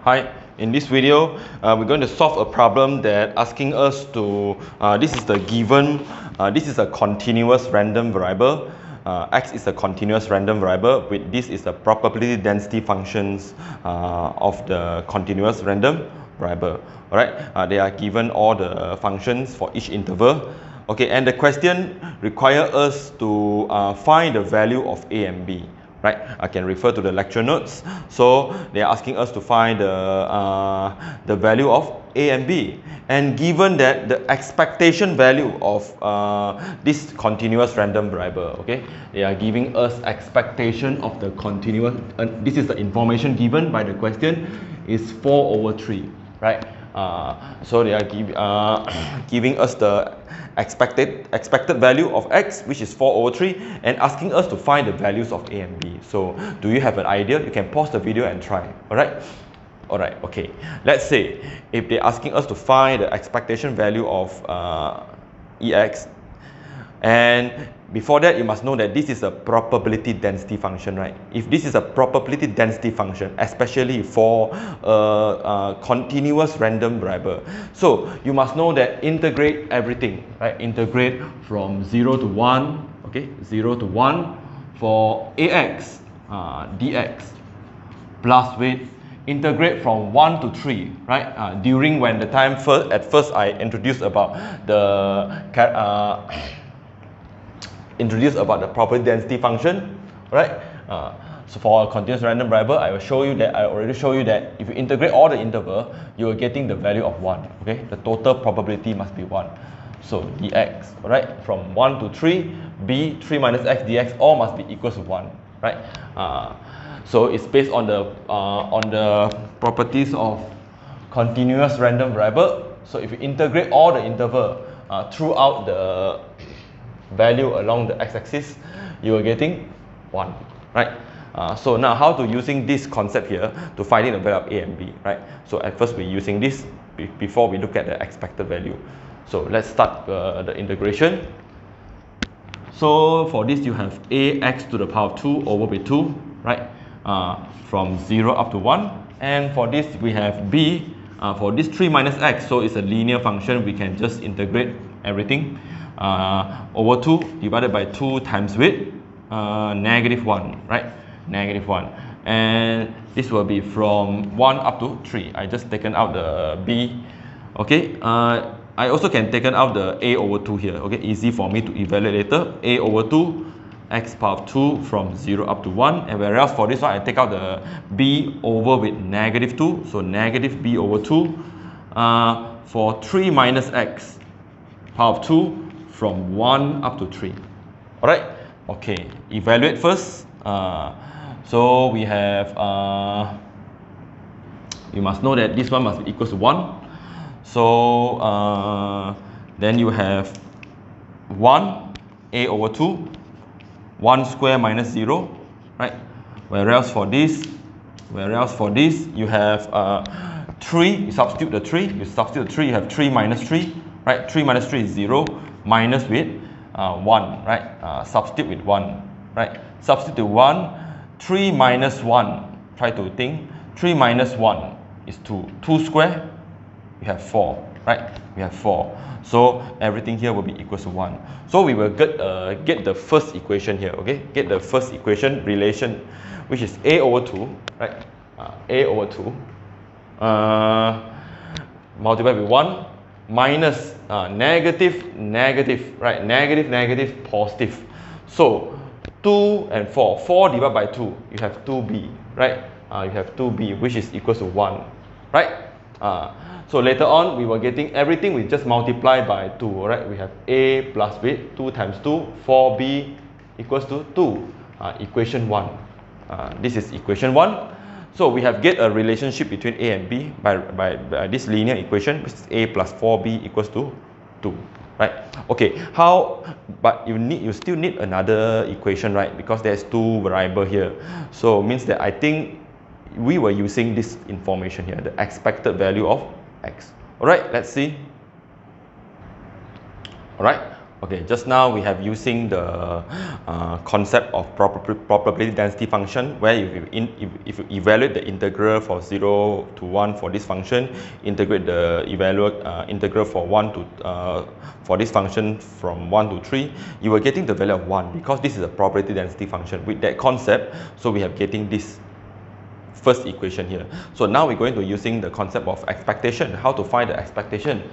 Hi, in this video, we're going to solve a problem that asking us to, this is the given, this is a continuous random variable. X is a continuous random variable with this is the probability density functions of the continuous random variable. Alright, they are given all the functions for each interval. Okay, and the question requires us to find the value of A and B. Right, I can refer to the lecture notes. So they are asking us to find the value of A and B, and given that the expectation value of this continuous random variable, okay, they are giving us expectation of the continuous. This is the information given by the question is 4/3, right? So they are giving us the expected value of x, which is 4/3, and asking us to find the values of A and B. So do you have an idea? You can pause the video and try. Alright, okay. Let's say if they're asking us to find the expectation value of Ex, and before that you must know that this is a probability density function, right? If this is a probability density function, especially for a continuous random variable, so you must know that integrate everything, right? Integrate from 0 to 1, okay, 0 to 1 for Ax dx, plus with integrate from 1 to 3, right? During when the time at first I introduced about the probability density function, right? So for a continuous random variable, I already show you that if you integrate all the interval, you are getting the value of 1. Okay, the total probability must be 1. So dx, right, from 1 to 3, b 3 minus x dx all must be equal to 1, right? So it's based on the properties of continuous random variable. So if you integrate all the interval throughout the value along the x-axis, you are getting 1, right? So now how to using this concept here to finding the value of A and B, right? So at first we're using this before we look at the expected value. So let's start the integration. So for this you have Ax to the power of 2 over by 2, right? From 0 up to 1, and for this we have B for this 3 minus x, so it's a linear function, we can just integrate everything over 2 divided by 2 times with -1, right? -1, and this will be from 1 up to 3. I just taken out the B. Okay, I also can taken out the A over 2 here. Okay, easy for me to evaluate later. A over 2 x power of 2 from 0 up to 1, and whereas for this one I take out the b over with -2, so negative b over 2 for 3 minus x power of 2 from 1 up to 3. Alright, okay, evaluate first. So we have, you must know that this one must be equal to 1. So then you have 1 a over 2, 1 square minus 0, right? Whereas for this you have 3, you substitute the 3, you have 3 minus 3, right? 3 minus 3 is 0, minus with 1, right? Substitute with 1, right? Substitute 1, 3 minus 1, try to think, 3 minus 1 is 2, 2 square, you have 4, right? We have 4, so everything here will be equal to 1. So we will get the first equation here, okay? Get the first equation relation, which is A over 2, right? A over 2 multiplied with 1 minus negative, right? Negative, positive. So 2 and 4, 4 divided by 2, you have 2b, right? You have 2b, which is equal to 1, right? So later on, we were getting everything, we just multiply by 2, alright? We have A plus B, 2 times 2, 4B equals to 2, equation 1. This is equation 1. So we have get a relationship between A and B by this linear equation, which is A plus 4B equals to 2, right? Okay, but you still need another equation, right? Because there's 2 variable here. So means that I think we were using this information here, the expected value of x. Alright, let's see. Alright, Okay, just now we have using the concept of probability density function, where if you evaluate the integral for 0 to 1 for this function, integrate the integral for 1 to for this function from 1 to 3, you are getting the value of 1, because this is a probability density function. With that concept, so we have getting this first equation here. So now we're going to using the concept of expectation, how to find the expectation.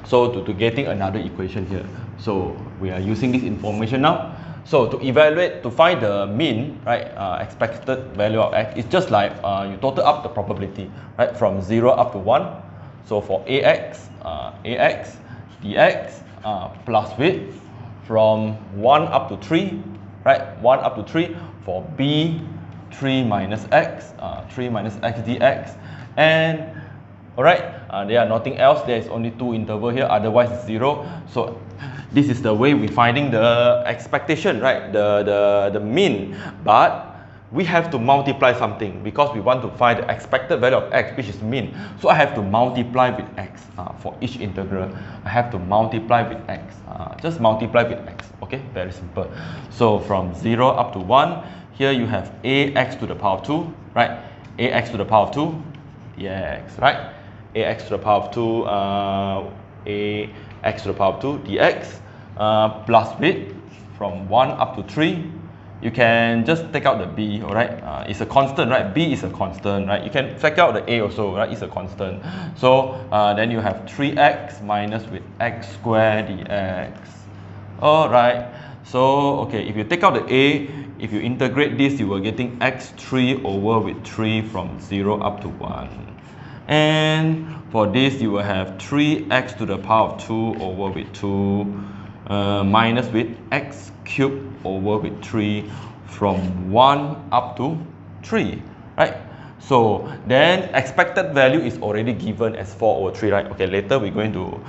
So to getting another equation here. So we are using this information now. So to evaluate, to find the mean, right, expected value of x, it's just like you total up the probability, right, from 0 up to 1. So for ax dx plus width from 1 up to 3, right, 1 up to 3 for b 3 minus x dx, and alright, there are nothing else, there is only 2 interval here, otherwise it's 0. So this is the way we finding the expectation, right, the mean, but we have to multiply something, because we want to find the expected value of x, which is mean. So I have to multiply with x for each integral. I have to multiply with x, just multiply with x, okay, very simple. So from 0 up to 1, here you have ax to the power of 2, right? Ax to the power of 2 dx, right? Ax to the power of 2, ax to the power of 2 dx, plus width from 1 up to 3. You can just take out the b, alright? It's a constant, right? B is a constant, right? You can take out the a also, right? It's a constant. So then you have 3x minus with x squared dx. Alright. So, okay, if you take out the a, if you integrate this, you are getting x3 over with 3 from 0 up to 1. And for this, you will have 3x to the power of 2 over with 2 minus with x cubed over with 3 from 1 up to 3, right? So, then expected value is already given as 4 over 3, right? Okay, later we're going to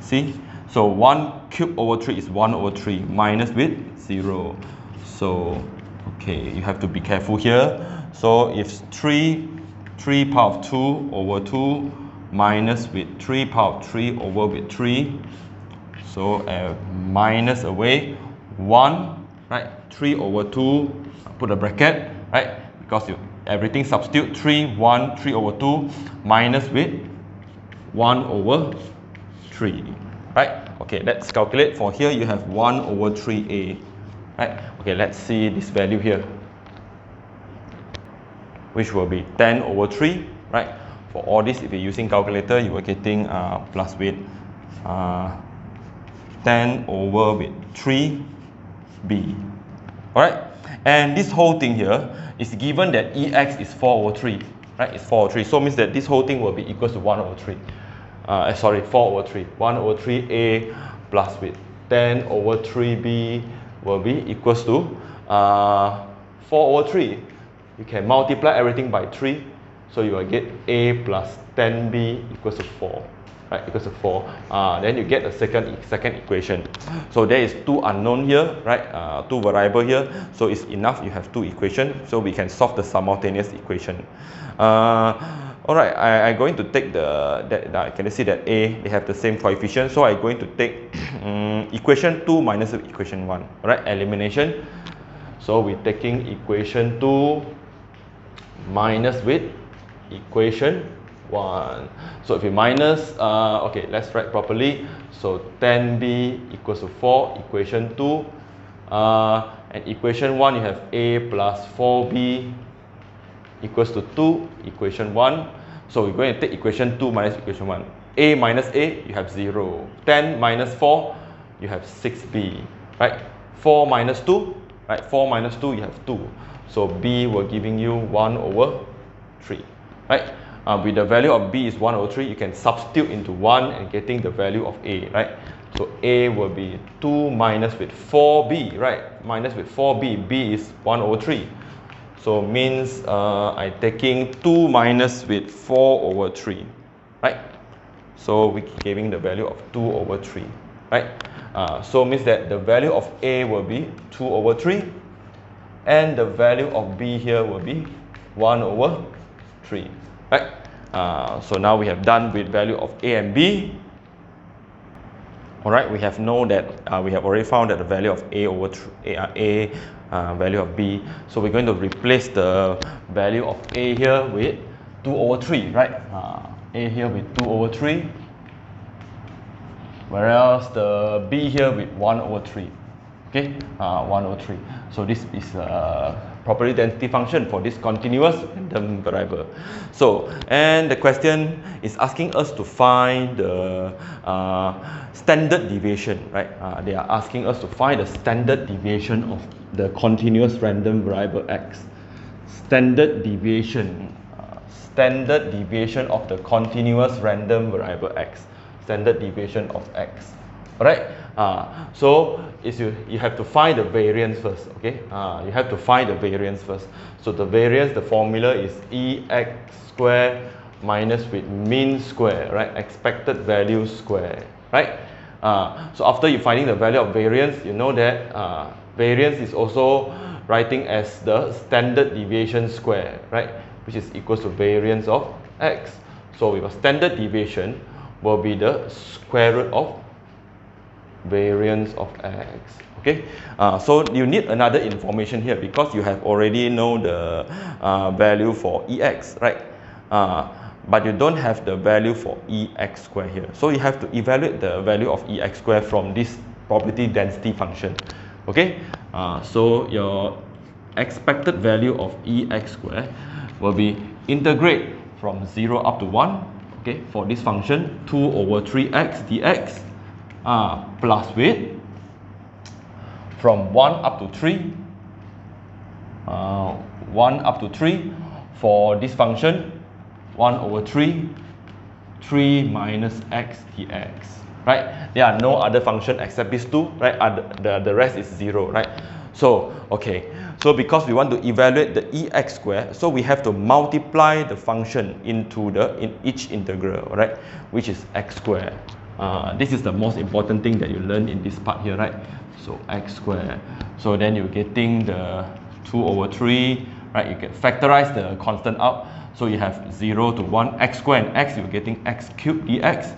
see. So 1 cubed over 3 is 1 over 3 minus with 0. So, okay, you have to be careful here. So if 3 power of 2 over 2 minus with 3 power of 3 over with 3. So minus away 1, right? 3 over 2, put a bracket, right? Because everything substitute 3 over 2 minus with 1 over 3. Right? Okay, let's calculate. For here, you have 1 over 3a. Right? Okay, let's see this value here, which will be 10 over 3. Right? For all this, if you're using calculator, you are getting plus with 10 over with 3b. Alright? And this whole thing here is given that ex is 4 over 3. Right? It's 4 over 3. So it means that this whole thing will be equal to 1 over 3. 4 over 3. 1 over 3a plus with 10 over 3b will be equals to 4 over 3. You can multiply everything by 3. So you will get a plus 10b equals to 4. Right, equals to 4. Then you get the second equation. So there is 2 unknown here, right? 2 variable here. So it's enough. You have 2 equations. So we can solve the simultaneous equation. Alright, I'm going to take can you see that a, they have the same coefficient. So I'm going to take equation 2 minus equation 1. Alright, elimination. So we're taking equation 2 minus with equation 1. So if you minus, okay, let's write properly. So 10b equals to 4, equation 2. And equation 1, you have a plus 4b equals to 2, equation 1. So we're going to take equation 2 minus equation 1. A minus a, you have 0. 10 minus 4, you have 6b. Right? 4 minus 2, right? 4 minus 2, you have 2. So b will giving you 1 over 3. Right? With the value of b is 1 over 3, you can substitute into 1 and getting the value of a. Right? So a will be 2 minus with 4b. Right? Minus with 4b. b is 1 over 3. So means I'm taking 2 minus with 4 over 3, right? So we're giving the value of 2 over 3, right? So means that the value of a will be 2 over 3, and the value of b here will be 1 over 3, right? So now we have done with value of a and b. Alright, we have known that we have already found that the value of a over value of b. So we're going to replace the value of a here with 2 over 3, right? A here with 2 over 3, whereas the b here with 1 over 3. Okay, 1 over 3. So this is a property density function for this continuous random variable. So, and the question is asking us to find the standard deviation, right? They are asking us to find the standard deviation of the continuous random variable x. Standard deviation of the continuous random variable x. Standard deviation of x. Alright, so you have to find the variance first. Okay, you have to find the variance first. So the variance, the formula is ex square minus with mean square, right? Expected value square, right? So after you finding the value of variance, you know that variance is also writing as the standard deviation square, right? Which is equal to variance of x. So with a standard deviation will be the square root of variance of x. Okay, so you need another information here because you have already know the value for ex, right? But you don't have the value for ex square here. So you have to evaluate the value of ex square from this property density function. Okay, so your expected value of ex square will be integrate from 0 up to 1. Okay, for this function 2 over 3x dx. Plus with from 1 up to 3 1 up to 3 for this function 1 over 3 minus x dx, right? There are no other function except these two, right? The rest is 0, right? So okay, so because we want to evaluate the ex square, so we have to multiply the function into in each integral, right? Which is x square. This is the most important thing that you learn in this part here, right? So x square. So then you're getting the 2 over 3, right? You can factorize the constant out. So you have 0 to 1, x square and x, you're getting x cubed dx.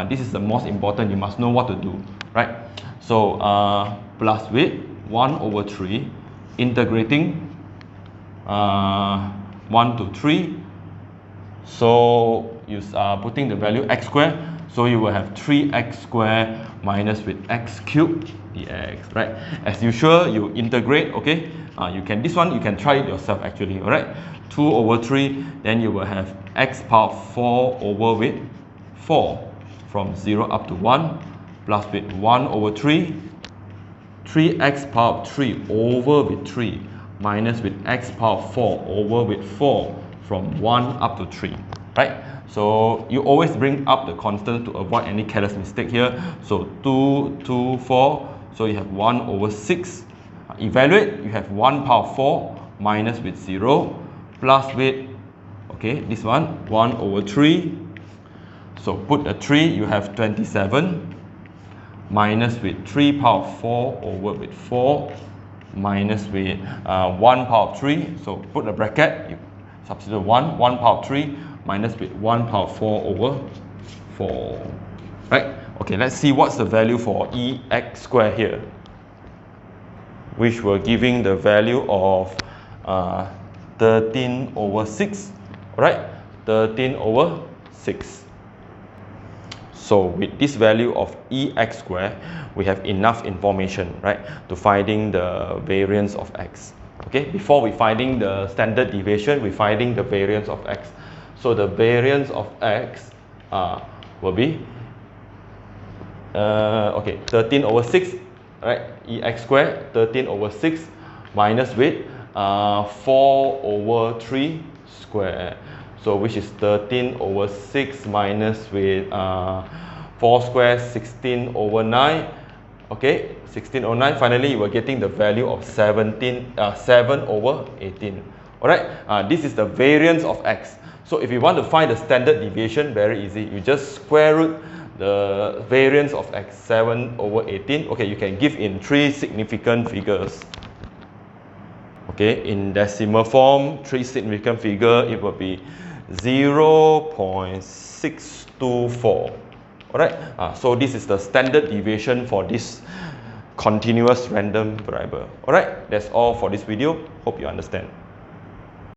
This is the most important. You must know what to do, right? So plus with 1 over 3, integrating 1 to 3. So you putting the value x square. So you will have 3x squared minus with x cubed dx, right? As usual, you integrate, okay? You can try it yourself actually, all right? 2 over 3, then you will have x power 4 over with 4 from 0 up to 1 plus with 1 over 3, 3x power 3 over with 3 minus with x power 4 over with 4 from 1 up to 3, right? So you always bring up the constant to avoid any careless mistake here. So 2, 2, 4. So you have 1 over 6. Evaluate, you have 1 power 4 minus with 0 plus with, okay, this one, 1 over 3. So put a 3, you have 27 minus with 3 power 4 over with 4 minus with 1 power 3. So put a bracket, you substitute 1 power 3 minus with 1 power 4 over 4, right? Okay, let's see what's the value for ex square here, which we're giving the value of 13 over 6, right? 13 over 6. So with this value of ex square, we have enough information, right, to finding the variance of x. Okay, before we finding the standard deviation, we finding the variance of x. So the variance of x will be 13 over 6, right? Ex squared 13 over 6 minus with 4 over 3 square. So which is 13 over 6 minus with 4 square, 16 over 9. Okay, 16 over 9. Finally, you are getting the value of 7 over 18. Alright, this is the variance of x. So if you want to find the standard deviation, very easy. You just square root the variance of x, 7 over 18. Okay, you can give in 3 significant figures. Okay, in decimal form, 3 significant figure, it will be 0.624. Alright, so this is the standard deviation for this continuous random variable. Alright, that's all for this video. Hope you understand.